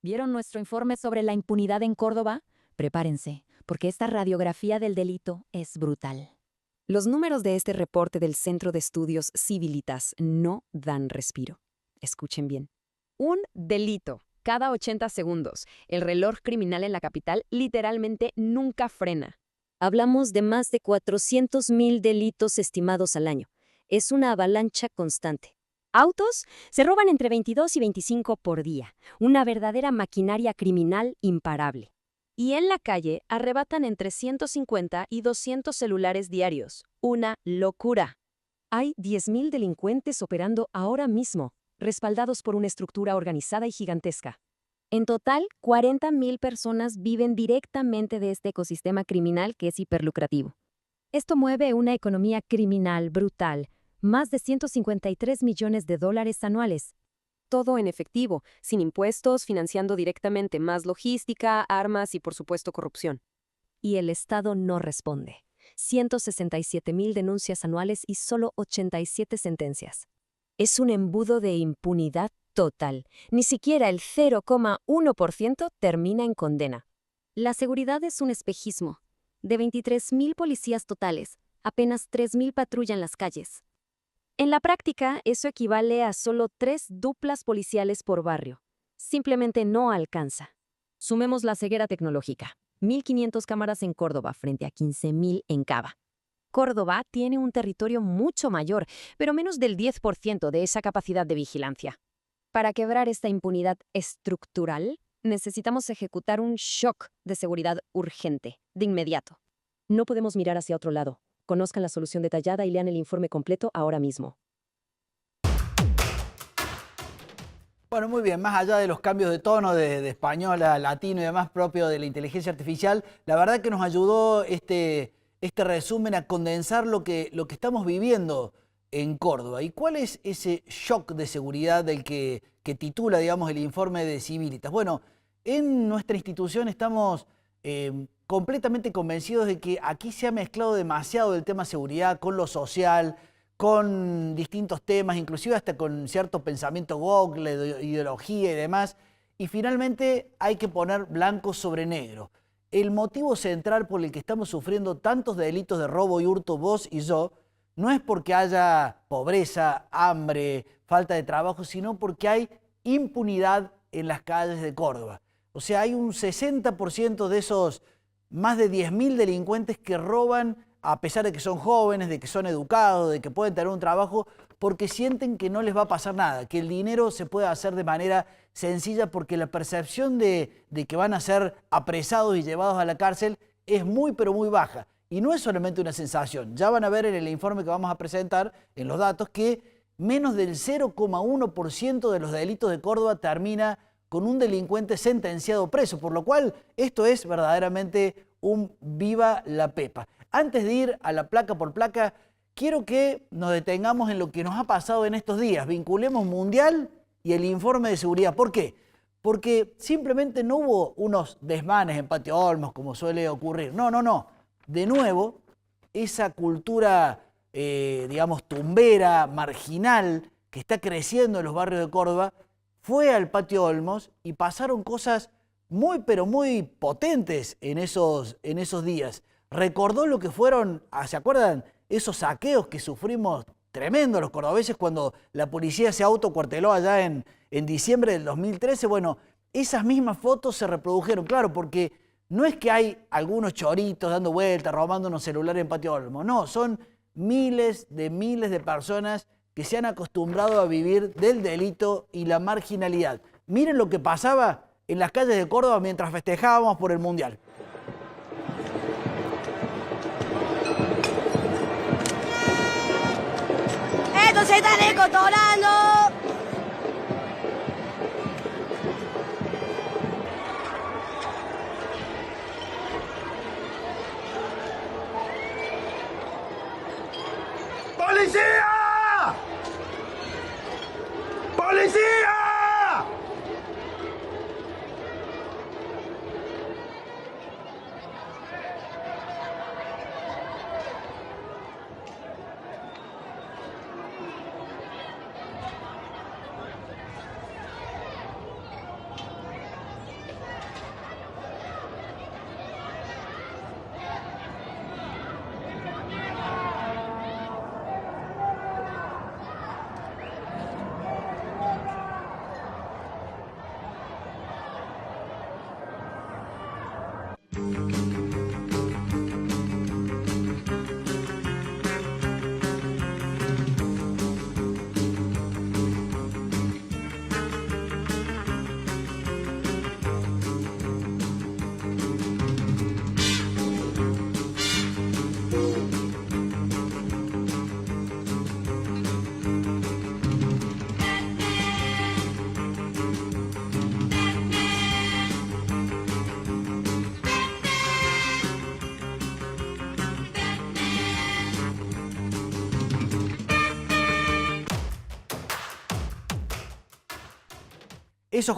¿Vieron nuestro informe sobre la impunidad en Córdoba? Prepárense, porque esta radiografía del delito es brutal. Los números de este reporte del Centro de Estudios Civilitas no dan respiro. Escuchen bien. Un delito cada 80 segundos. El reloj criminal en la capital literalmente nunca frena. Hablamos de más de 400.000 delitos estimados al año. Es una avalancha constante. Autos se roban entre 22 y 25 por día. Una verdadera maquinaria criminal imparable. Y en la calle arrebatan entre 150 y 200 celulares diarios. Una locura. Hay 10.000 delincuentes operando ahora mismo, respaldados por una estructura organizada y gigantesca. En total, 40.000 personas viven directamente de este ecosistema criminal que es hiperlucrativo. Esto mueve una economía criminal brutal, más de 153 millones de dólares anuales. Todo en efectivo, sin impuestos, financiando directamente más logística, armas y, por supuesto, corrupción. Y el Estado no responde. 167.000 denuncias anuales y solo 87 sentencias. Es un embudo de impunidad total. Ni siquiera el 0,1% termina en condena. La seguridad es un espejismo. De 23.000 policías totales, apenas 3.000 patrullan las calles. En la práctica, eso equivale a solo 3 duplas policiales por barrio. Simplemente no alcanza. Sumemos la ceguera tecnológica. 1.500 cámaras en Córdoba frente a 15.000 en Cava. Córdoba tiene un territorio mucho mayor, pero menos del 10% de esa capacidad de vigilancia. Para quebrar esta impunidad estructural, necesitamos ejecutar un shock de seguridad urgente, de inmediato. No podemos mirar hacia otro lado. Conozcan la solución detallada y lean el informe completo ahora mismo. Bueno, muy bien, más allá de los cambios de tono de español a latino y demás propio de la inteligencia artificial, la verdad que nos ayudó este resumen a condensar lo que estamos viviendo en Córdoba. ¿Y cuál es ese shock de seguridad del que titula, digamos, el informe de Civilitas? Bueno, en nuestra institución estamos completamente convencidos de que aquí se ha mezclado demasiado el tema seguridad con lo social, con distintos temas, inclusive hasta con cierto pensamiento woke, la ideología y demás. Y finalmente hay que poner blanco sobre negro. El motivo central por el que estamos sufriendo tantos delitos de robo y hurto vos y yo, no es porque haya pobreza, hambre, falta de trabajo, sino porque hay impunidad en las calles de Córdoba. O sea, hay un 60% de esos más de 10.000 delincuentes que roban a pesar de que son jóvenes, de que son educados, de que pueden tener un trabajo, porque sienten que no les va a pasar nada, que el dinero se puede hacer de manera sencilla porque la percepción de que van a ser apresados y llevados a la cárcel es muy pero muy baja. Y no es solamente una sensación, ya van a ver en el informe que vamos a presentar, en los datos, que menos del 0,1% de los delitos de Córdoba termina con un delincuente sentenciado preso, por lo cual esto es verdaderamente un viva la pepa. Antes de ir a la placa por placa, quiero que nos detengamos en lo que nos ha pasado en estos días. Vinculemos Mundial y el informe de seguridad. ¿Por qué? Porque simplemente no hubo unos desmanes en Patio Olmos como suele ocurrir. No, no, no. De nuevo, esa cultura, digamos, tumbera, marginal, que está creciendo en los barrios de Córdoba, fue al Patio Olmos y pasaron cosas muy, pero muy potentes en esos días. Recordó lo que fueron, ¿se acuerdan? Esos saqueos que sufrimos tremendos los cordobeses cuando la policía se autocuarteló allá en diciembre del 2013. Bueno, esas mismas fotos se reprodujeron, claro, porque no es que hay algunos choritos dando vueltas, robando unos celulares en Patio Olmo. No, son miles de personas que se han acostumbrado a vivir del delito y la marginalidad. Miren lo que pasaba en las calles de Córdoba mientras festejábamos por el Mundial. ¡Estos se están escotorando! ¡Policía! ¡Policía! Esos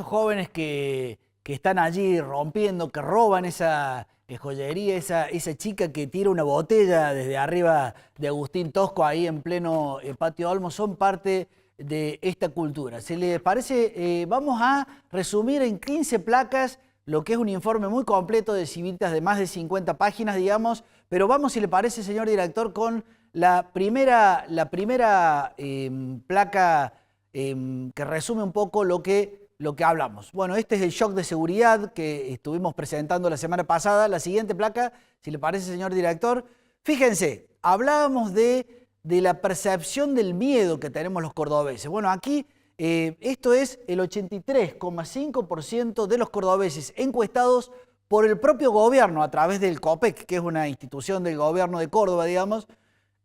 jóvenes que están allí rompiendo, que roban esa joyería, esa chica que tira una botella desde arriba de Agustín Tosco ahí en pleno Patio Olmos, son parte de esta cultura. Si les parece, vamos a resumir en 15 placas lo que es un informe muy completo de Civilitas de más de 50 páginas, digamos, pero vamos, si le parece, señor director, con la primera placa que resume un poco lo que hablamos. Bueno, este es el shock de seguridad que estuvimos presentando la semana pasada. La siguiente placa, si le parece, señor director. Fíjense, hablábamos de la percepción del miedo que tenemos los cordobeses. Bueno, aquí esto es el 83,5% de los cordobeses encuestados por el propio gobierno a través del COPEC, que es una institución del gobierno de Córdoba, digamos.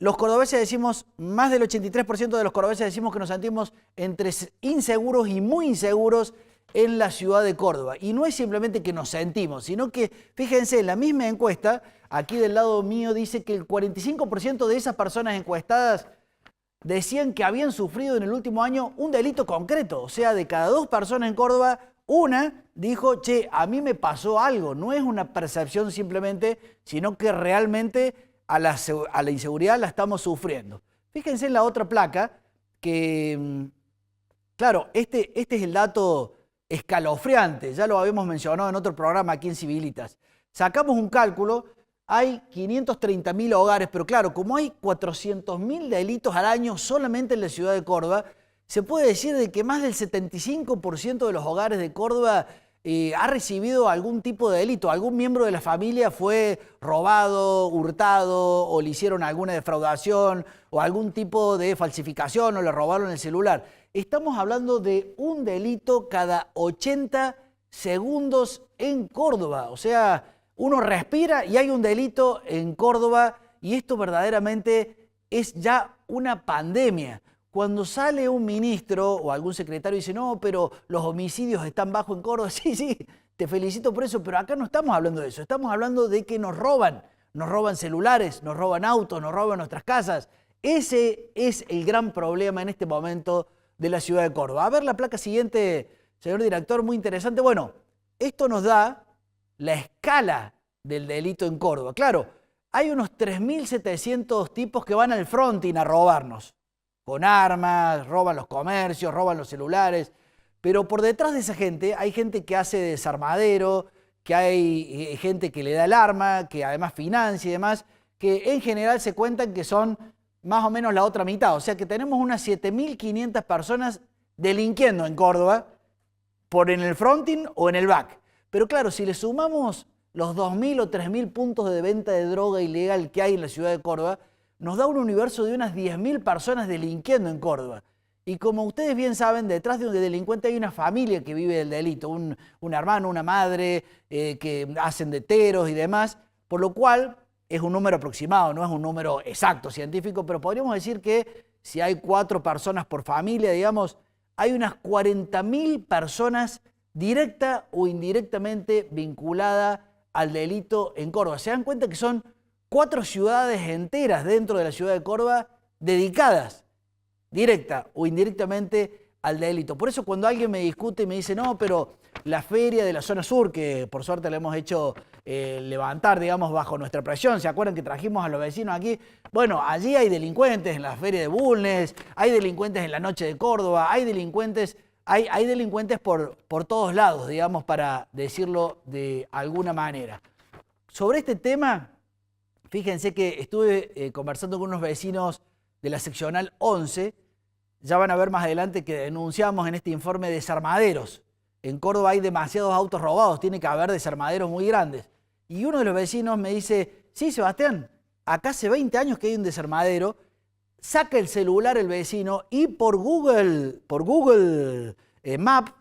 Los cordobeses decimos, más del 83% de los cordobeses decimos que nos sentimos entre inseguros y muy inseguros en la ciudad de Córdoba. Y no es simplemente que nos sentimos, sino que, fíjense, en la misma encuesta, aquí del lado mío dice que el 45% de esas personas encuestadas decían que habían sufrido en el último año un delito concreto. O sea, de cada 2 personas en Córdoba, una dijo, che, a mí me pasó algo. No es una percepción simplemente, sino que realmente a la inseguridad la estamos sufriendo. Fíjense en la otra placa que, claro, este es el dato escalofriante, ya lo habíamos mencionado en otro programa aquí en Civilitas. Sacamos un cálculo, hay 530.000 hogares, pero claro, como hay 400.000 delitos al año solamente en la ciudad de Córdoba, se puede decir de que más del 75% de los hogares de Córdoba ha recibido algún tipo de delito, algún miembro de la familia fue robado, hurtado, o le hicieron alguna defraudación, o algún tipo de falsificación, o le robaron el celular. Estamos hablando de un delito cada 80 segundos en Córdoba. O sea, uno respira y hay un delito en Córdoba, y esto verdaderamente es ya una pandemia. Cuando sale un ministro o algún secretario y dice, no, pero los homicidios están bajos en Córdoba, sí, te felicito por eso, pero acá no estamos hablando de eso, estamos hablando de que nos roban celulares, nos roban autos, nos roban nuestras casas. Ese es el gran problema en este momento de la ciudad de Córdoba. A ver la placa siguiente, señor director, muy interesante. Bueno, esto nos da la escala del delito en Córdoba. Claro, hay unos 3.700 tipos que van al fronting a robarnos. Con armas, roban los comercios, roban los celulares, pero por detrás de esa gente hay gente que hace desarmadero, que hay gente que le da el arma, que además financia y demás, que en general se cuentan que son más o menos la otra mitad. O sea que tenemos unas 7.500 personas delinquiendo en Córdoba, por en el fronting o en el back. Pero claro, si le sumamos los 2.000 o 3.000 puntos de venta de droga ilegal que hay en la ciudad de Córdoba, nos da un universo de unas 10.000 personas delinquiendo en Córdoba. Y como ustedes bien saben, detrás de un delincuente hay una familia que vive del delito, un hermano, una madre, que hacen deteros y demás, por lo cual es un número aproximado, no es un número exacto, científico, pero podríamos decir que si hay 4 personas por familia, digamos, hay unas 40.000 personas directa o indirectamente vinculadas al delito en Córdoba. Se dan cuenta que son 4 ciudades enteras dentro de la ciudad de Córdoba dedicadas, directa o indirectamente, al delito. Por eso cuando alguien me discute y me dice, no, pero la feria de la zona sur, que por suerte la hemos hecho levantar, digamos, bajo nuestra presión, ¿se acuerdan que trajimos a los vecinos aquí? Bueno, allí hay delincuentes en la feria de Bulnes, hay delincuentes en la noche de Córdoba, hay delincuentes por todos lados, digamos, para decirlo de alguna manera. Sobre este tema, fíjense que estuve conversando con unos vecinos de la seccional 11, ya van a ver más adelante que denunciamos en este informe desarmaderos en Córdoba hay demasiados autos robados, tiene que haber desarmaderos muy grandes. Y uno de los vecinos me dice, sí, Sebastián, acá hace 20 años que hay un desarmadero, saca el celular el vecino y por Google Maps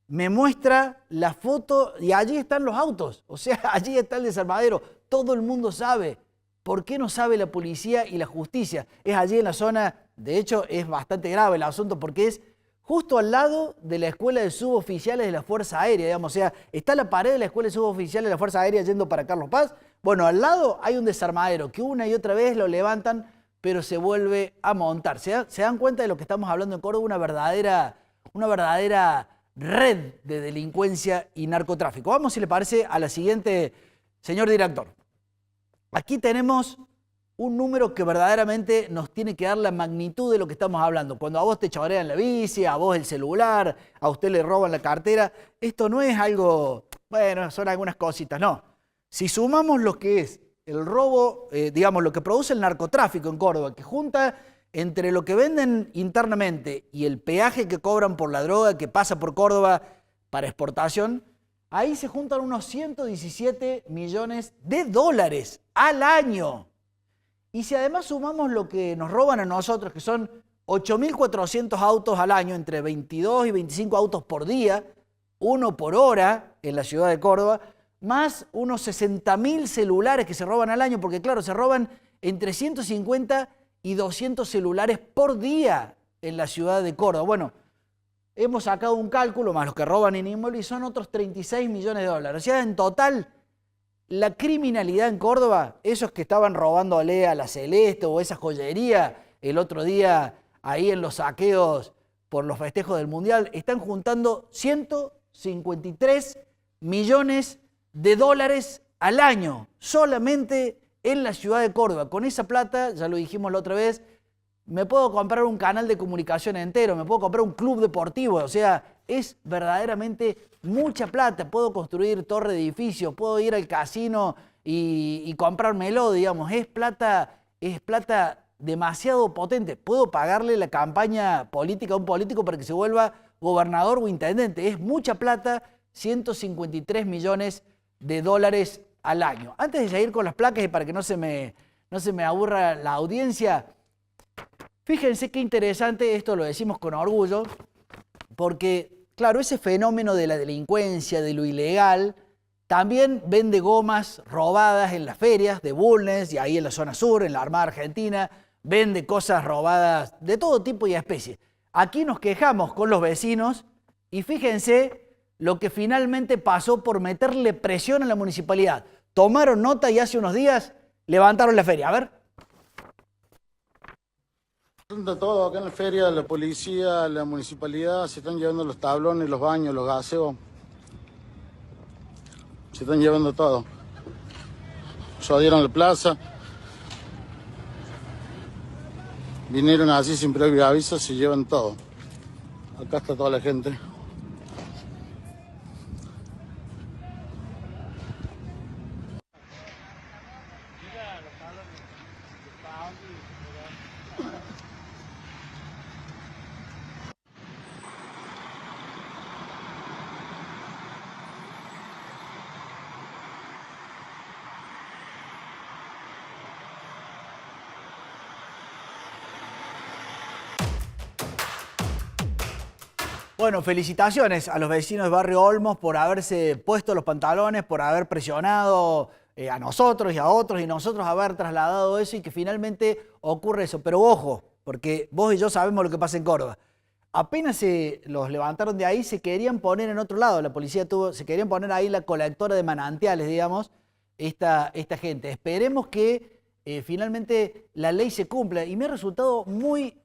me muestra la foto y allí están los autos, o sea, allí está el desarmadero, todo el mundo sabe. ¿Por qué no sabe la policía y la justicia? Es allí en la zona, de hecho es bastante grave el asunto porque es justo al lado de la escuela de suboficiales de la Fuerza Aérea, digamos, o sea, está la pared de la escuela de suboficiales de la Fuerza Aérea yendo para Carlos Paz. Bueno, al lado hay un desarmadero que una y otra vez lo levantan, pero se vuelve a montar. ¿Se dan cuenta de lo que estamos hablando en Córdoba? Una verdadera red de delincuencia y narcotráfico. Vamos, si le parece, a la siguiente, señor director. Aquí tenemos un número que verdaderamente nos tiene que dar la magnitud de lo que estamos hablando. Cuando a vos te chorean la bici, a vos el celular, a usted le roban la cartera, esto no es algo, bueno, son algunas cositas, no. Si sumamos lo que es el robo, digamos, lo que produce el narcotráfico en Córdoba, que junta entre lo que venden internamente y el peaje que cobran por la droga que pasa por Córdoba para exportación, ahí se juntan unos 117 millones de dólares al año. Y si además sumamos lo que nos roban a nosotros, que son 8.400 autos al año, entre 22 y 25 autos por día, uno por hora en la ciudad de Córdoba, más unos 60.000 celulares que se roban al año, porque claro, se roban entre 150 y 200 celulares por día en la ciudad de Córdoba. Bueno, hemos sacado un cálculo, más los que roban en inmuebles, y son otros 36 millones de dólares. O sea, en total, la criminalidad en Córdoba, esos que estaban robándole a la Celeste o esa joyería el otro día ahí en los saqueos por los festejos del Mundial, están juntando 153 millones de dólares al año, solamente en la ciudad de Córdoba. Con esa plata, ya lo dijimos la otra vez, me puedo comprar un canal de comunicación entero, me puedo comprar un club deportivo, o sea, es verdaderamente mucha plata. Puedo construir torre de edificios, puedo ir al casino y comprármelo, digamos, es plata demasiado potente. Puedo pagarle la campaña política a un político para que se vuelva gobernador o intendente. Es mucha plata, 153 millones de dólares al año. Antes de seguir con las placas y para que no se me aburra la audiencia, fíjense qué interesante, esto lo decimos con orgullo, porque, claro, ese fenómeno de la delincuencia, de lo ilegal, también vende gomas robadas en las ferias de Bulnes y ahí en la zona sur, en la Armada Argentina, vende cosas robadas de todo tipo y especie. Aquí nos quejamos con los vecinos y fíjense lo que finalmente pasó por meterle presión a la municipalidad. Tomaron nota y hace unos días levantaron la feria. A ver. De todo acá en la feria, la policía, la municipalidad, se están llevando los tablones, los baños, los gaseos. Se están llevando todo. Jodieron la plaza. Vinieron así sin previo aviso, se llevan todo. Acá está toda la gente. Bueno, felicitaciones a los vecinos de Barrio Olmos por haberse puesto los pantalones, por haber presionado a nosotros y a otros y nosotros haber trasladado eso y que finalmente ocurre eso. Pero ojo, porque vos y yo sabemos lo que pasa en Córdoba. Apenas se los levantaron de ahí, se querían poner en otro lado. La policía se querían poner ahí la colectora de manantiales, digamos, esta gente. Esperemos que finalmente la ley se cumpla. Y me ha resultado muy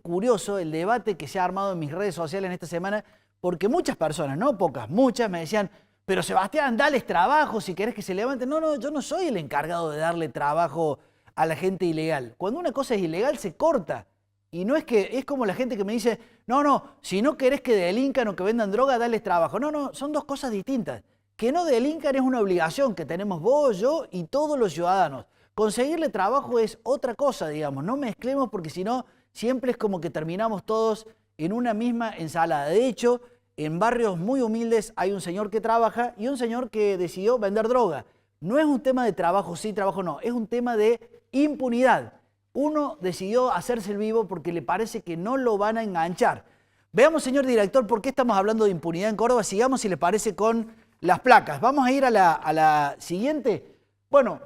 curioso el debate que se ha armado en mis redes sociales en esta semana, porque muchas personas, no pocas, muchas me decían, pero Sebastián, dales trabajo si querés que se levanten. No, yo no soy el encargado de darle trabajo a la gente ilegal. Cuando una cosa es ilegal se corta. Y no es que, es como la gente que me dice, no, si no querés que delincan o que vendan droga, dales trabajo. No, son dos cosas distintas. Que no delincan es una obligación que tenemos vos, yo y todos los ciudadanos. Conseguirle trabajo es otra cosa, digamos. No mezclemos porque si no, siempre es como que terminamos todos en una misma ensalada. De hecho, en barrios muy humildes hay un señor que trabaja y un señor que decidió vender droga. No es un tema de trabajo sí, trabajo no, es un tema de impunidad. Uno decidió hacerse el vivo porque le parece que no lo van a enganchar. Veamos, señor director, por qué estamos hablando de impunidad en Córdoba. Sigamos, si le parece, con las placas. Vamos a ir a la siguiente. Bueno,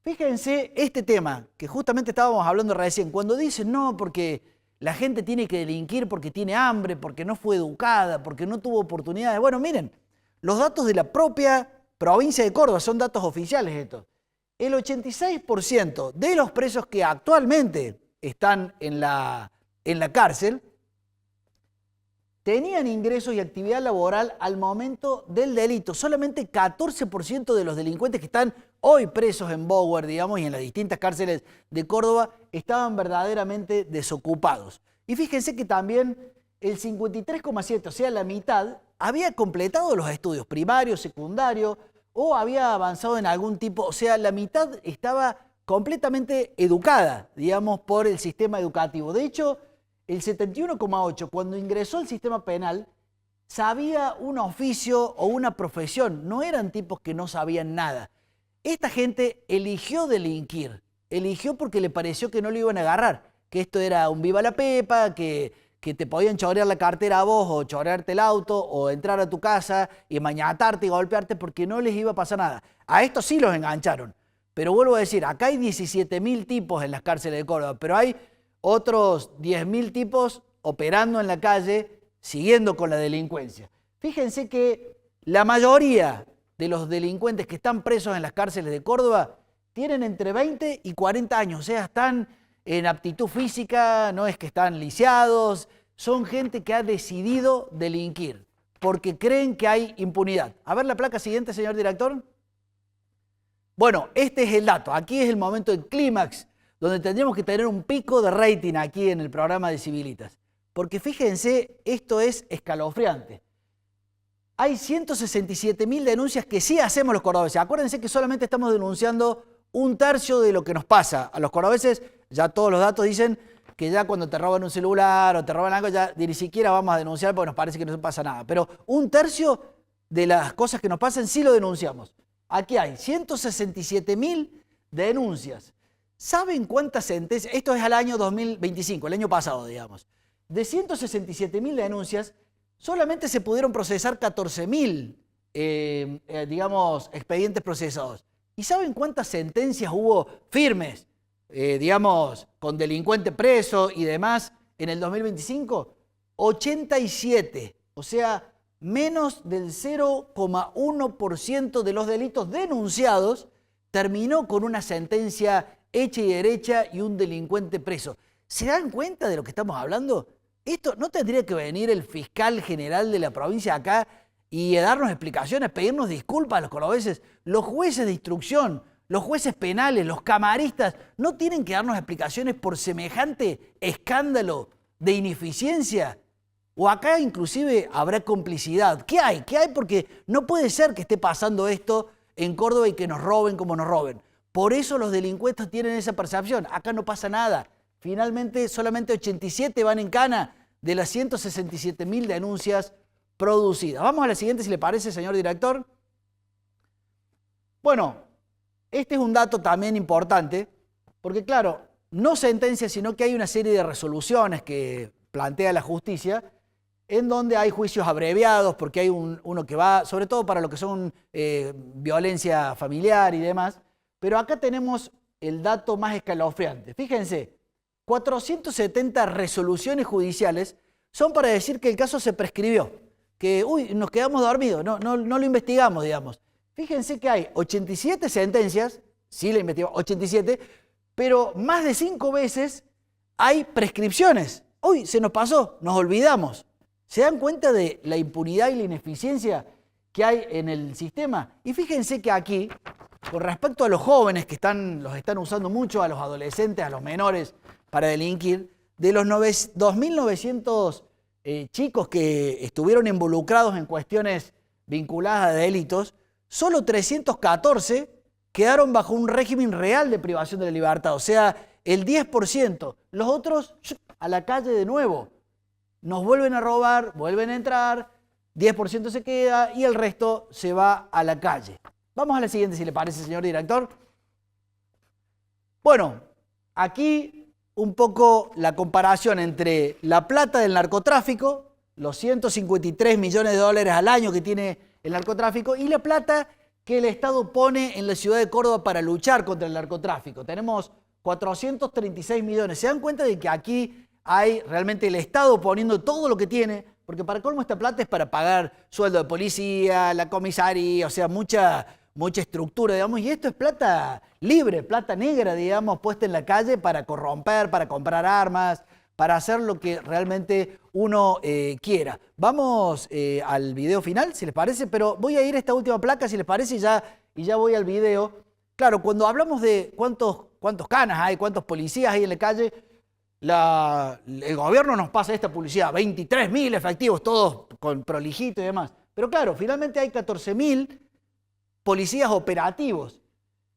fíjense este tema que justamente estábamos hablando recién. Cuando dicen no, porque la gente tiene que delinquir porque tiene hambre, porque no fue educada, porque no tuvo oportunidades. Bueno, miren, los datos de la propia provincia de Córdoba son datos oficiales estos. El 86% de los presos que actualmente están en la cárcel tenían ingresos y actividad laboral al momento del delito. Solamente 14% de los delincuentes que están hoy presos en Bower, digamos, y en las distintas cárceles de Córdoba, estaban verdaderamente desocupados. Y fíjense que también el 53,7%, o sea, la mitad, había completado los estudios primarios, secundarios, o había avanzado en algún tipo, o sea, la mitad estaba completamente educada, digamos, por el sistema educativo. De hecho, el 71,8%, cuando ingresó al sistema penal, sabía un oficio o una profesión, no eran tipos que no sabían nada. Esta gente eligió delinquir, eligió porque le pareció que no lo iban a agarrar, que esto era un viva la pepa, que te podían chorear la cartera a vos o chorearte el auto o entrar a tu casa y mañatarte y golpearte porque no les iba a pasar nada. A estos sí los engancharon, pero vuelvo a decir, acá hay 17.000 tipos en las cárceles de Córdoba, pero hay otros 10.000 tipos operando en la calle, siguiendo con la delincuencia. Fíjense que la mayoría de los delincuentes que están presos en las cárceles de Córdoba tienen entre 20 y 40 años, o sea, están en aptitud física, no es que están lisiados, son gente que ha decidido delinquir porque creen que hay impunidad. A ver la placa siguiente, señor director. Bueno, este es el dato, aquí es el momento del clímax, donde tendríamos que tener un pico de rating aquí en el programa de Civilitas. Porque fíjense, esto es escalofriante. Hay 167.000 denuncias que sí hacemos los cordobeses. Acuérdense que solamente estamos denunciando un tercio de lo que nos pasa. A los cordobeses ya todos los datos dicen que ya cuando te roban un celular o te roban algo ya ni siquiera vamos a denunciar porque nos parece que no pasa nada. Pero un tercio de las cosas que nos pasan sí lo denunciamos. Aquí hay 167.000 denuncias. ¿Saben cuántas sentencias? Esto es al año 2025, el año pasado, digamos. De 167.000 denuncias, solamente se pudieron procesar 14.000, digamos, expedientes procesados. ¿Y saben cuántas sentencias hubo firmes, digamos, con delincuente preso y demás en el 2025? 87, o sea, menos del 0,1% de los delitos denunciados terminó con una sentencia hecha y derecha y un delincuente preso. ¿Se dan cuenta de lo que estamos hablando? Esto no tendría que venir el fiscal general de la provincia acá y darnos explicaciones, pedirnos disculpas a los cordobeses. Los jueces de instrucción, los jueces penales, los camaristas, no tienen que darnos explicaciones por semejante escándalo de ineficiencia. O acá inclusive habrá complicidad. ¿Qué hay? ¿Qué hay? Porque no puede ser que esté pasando esto en Córdoba y que nos roben como nos roben. Por eso los delincuentes tienen esa percepción. Acá no pasa nada. Finalmente, solamente 87 van en cana de las 167.000 denuncias producidas. Vamos a la siguiente, si le parece, señor director. Bueno, este es un dato también importante, porque claro, no sentencia, sino que hay una serie de resoluciones que plantea la justicia, en donde hay juicios abreviados, porque hay uno que va, sobre todo para lo que son violencia familiar y demás. Pero acá tenemos el dato más escalofriante. Fíjense, 470 resoluciones judiciales son para decir que el caso se prescribió, que nos quedamos dormidos, no lo investigamos, digamos. Fíjense que hay 87 sentencias, sí la investigamos, 87, pero más de 5 veces hay prescripciones. Uy, se nos pasó, nos olvidamos. ¿Se dan cuenta de la impunidad y la ineficiencia que hay en el sistema? Y fíjense que aquí, con respecto a los jóvenes que los están usando mucho, a los adolescentes, a los menores para delinquir, de los 2.900 chicos que estuvieron involucrados en cuestiones vinculadas a delitos, solo 314 quedaron bajo un régimen real de privación de la libertad, o sea, el 10%. Los otros a la calle de nuevo. Nos vuelven a robar, vuelven a entrar, 10% se queda y el resto se va a la calle. Vamos a la siguiente, si le parece, señor director. Bueno, aquí un poco la comparación entre la plata del narcotráfico, los 153 millones de dólares al año que tiene el narcotráfico, y la plata que el Estado pone en la ciudad de Córdoba para luchar contra el narcotráfico. Tenemos 436 millones. ¿Se dan cuenta de que aquí hay realmente el Estado poniendo todo lo que tiene? Porque para colmo esta plata es para pagar sueldo de policía, la comisaría, o sea, mucha estructura, digamos, y esto es plata libre, plata negra, digamos, puesta en la calle para corromper, para comprar armas, para hacer lo que realmente uno quiera. Vamos al video final, si les parece, pero voy a ir a esta última placa, si les parece, y ya voy al video. Claro, cuando hablamos de cuántos canas hay, cuántos policías hay en la calle, el gobierno nos pasa esta publicidad, 23.000 efectivos, todos con prolijito y demás. Pero claro, finalmente hay 14.000 policías operativos,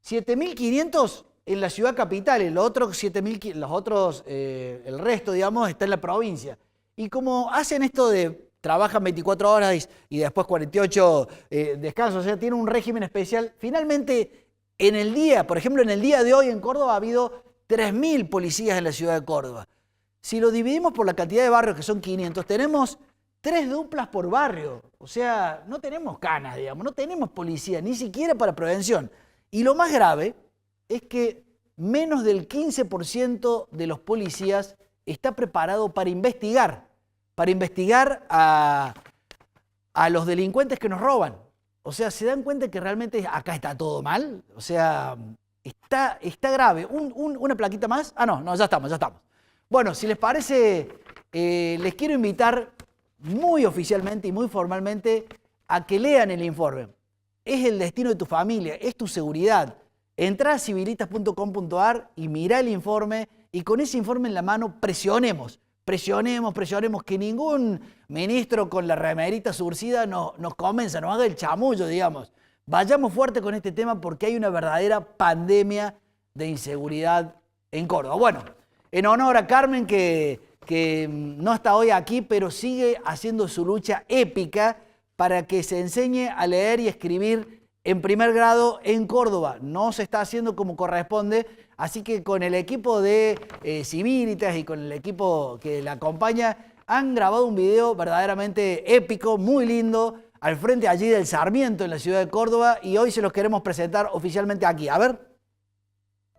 7.500 en la ciudad capital, y los otros 7.000, el resto, digamos, está en la provincia. Y como hacen esto de trabajan 24 horas y después 48 descansos, o sea, tienen un régimen especial, finalmente en el día, por ejemplo, en el día de hoy en Córdoba ha habido 3.000 policías en la ciudad de Córdoba. Si lo dividimos por la cantidad de barrios, que son 500, tenemos 3 duplas por barrio. O sea, no tenemos canas, digamos, no tenemos policía, ni siquiera para prevención. Y lo más grave es que menos del 15% de los policías está preparado para investigar a los delincuentes que nos roban. O sea, ¿se dan cuenta que realmente acá está todo mal? O sea, está grave. ¿Una plaquita más? Ah, no, ya estamos. Bueno, si les parece, les quiero invitar muy oficialmente y muy formalmente a que lean el informe. Es el destino de tu familia, es tu seguridad. Entrá a civilitas.com.ar y mirá el informe, y con ese informe en la mano presionemos que ningún ministro con la remerita surcida nos convenza, nos haga el chamullo, digamos. Vayamos fuerte con este tema porque hay una verdadera pandemia de inseguridad en Córdoba. Bueno, en honor a Carmen, que no está hoy aquí, pero sigue haciendo su lucha épica para que se enseñe a leer y escribir en primer grado en Córdoba. No se está haciendo como corresponde, así que con el equipo de Civilitas y con el equipo que la acompaña, han grabado un video verdaderamente épico, muy lindo, al frente allí del Sarmiento en la ciudad de Córdoba, y hoy se los queremos presentar oficialmente aquí. A ver.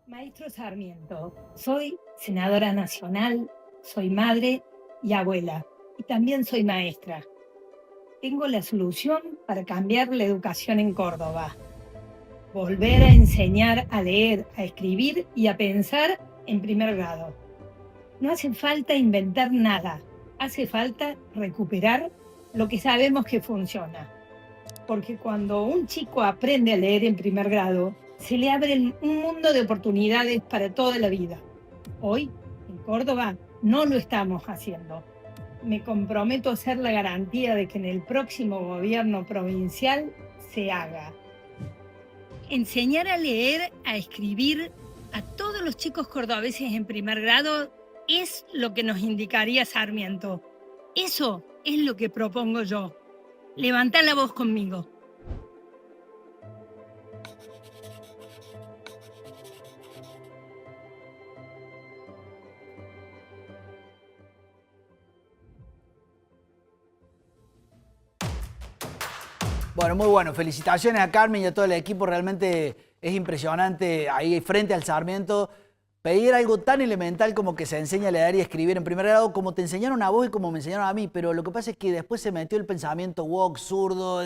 Maestro Sarmiento, soy senadora nacional, soy madre y abuela, y también soy maestra. Tengo la solución para cambiar la educación en Córdoba. Volver a enseñar a leer, a escribir y a pensar en primer grado. No hace falta inventar nada, hace falta recuperar lo que sabemos que funciona. Porque cuando un chico aprende a leer en primer grado, se le abre un mundo de oportunidades para toda la vida. Hoy, en Córdoba, no lo estamos haciendo. Me comprometo a ser la garantía de que en el próximo gobierno provincial se haga. Enseñar a leer, a escribir a todos los chicos cordobeses en primer grado es lo que nos indicaría Sarmiento. Eso es lo que propongo yo. Levantá la voz conmigo. Bueno, muy bueno. Felicitaciones a Carmen y a todo el equipo. Realmente es impresionante ahí frente al Sarmiento pedir algo tan elemental como que se enseñe a leer y escribir en primer grado, como te enseñaron a vos y como me enseñaron a mí. Pero lo que pasa es que después se metió el pensamiento woke, zurdo,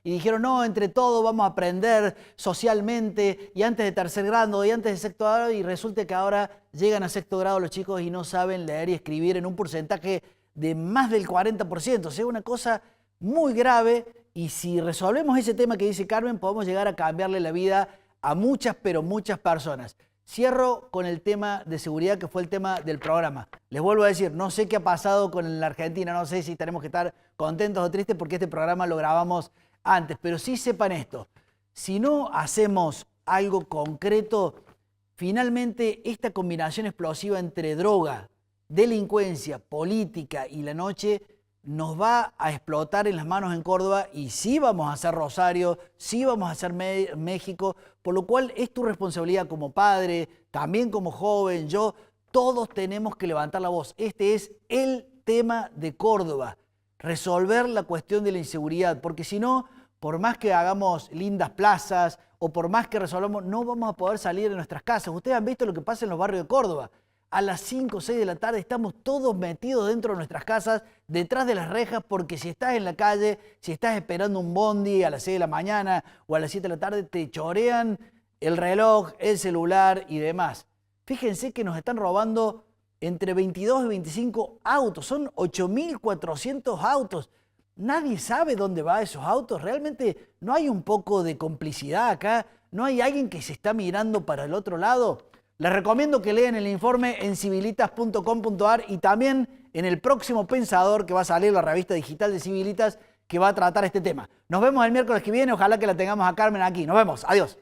y dijeron, no, entre todos vamos a aprender socialmente, y antes de tercer grado, y antes de sexto grado, y resulta que ahora llegan a sexto grado los chicos y no saben leer y escribir en un porcentaje de más del 40%. O sea, una cosa muy grave. Y si resolvemos ese tema que dice Carmen, podemos llegar a cambiarle la vida a muchas, pero muchas personas. Cierro con el tema de seguridad, que fue el tema del programa. Les vuelvo a decir, no sé qué ha pasado con la Argentina, no sé si tenemos que estar contentos o tristes porque este programa lo grabamos antes, pero sí sepan esto, si no hacemos algo concreto, finalmente esta combinación explosiva entre droga, delincuencia, política y la noche nos va a explotar en las manos en Córdoba y sí vamos a hacer Rosario, sí vamos a hacer México, por lo cual es tu responsabilidad como padre, también como joven, yo, todos tenemos que levantar la voz. Este es el tema de Córdoba, resolver la cuestión de la inseguridad, porque si no, por más que hagamos lindas plazas o por más que resolvamos, no vamos a poder salir de nuestras casas. Ustedes han visto lo que pasa en los barrios de Córdoba. A las 5 o 6 de la tarde estamos todos metidos dentro de nuestras casas, detrás de las rejas, porque si estás en la calle, si estás esperando un bondi a las 6 de la mañana o a las 7 de la tarde, te chorean el reloj, el celular y demás. Fíjense que nos están robando entre 22 y 25 autos, son 8.400 autos. Nadie sabe dónde van esos autos, realmente no hay un poco de complicidad acá, no hay alguien que se está mirando para el otro lado. Les recomiendo que lean el informe en civilitas.com.ar y también en el próximo Pensador, que va a salir la revista digital de Civilitas, que va a tratar este tema. Nos vemos el miércoles que viene, ojalá que la tengamos a Carmen aquí. Nos vemos, adiós.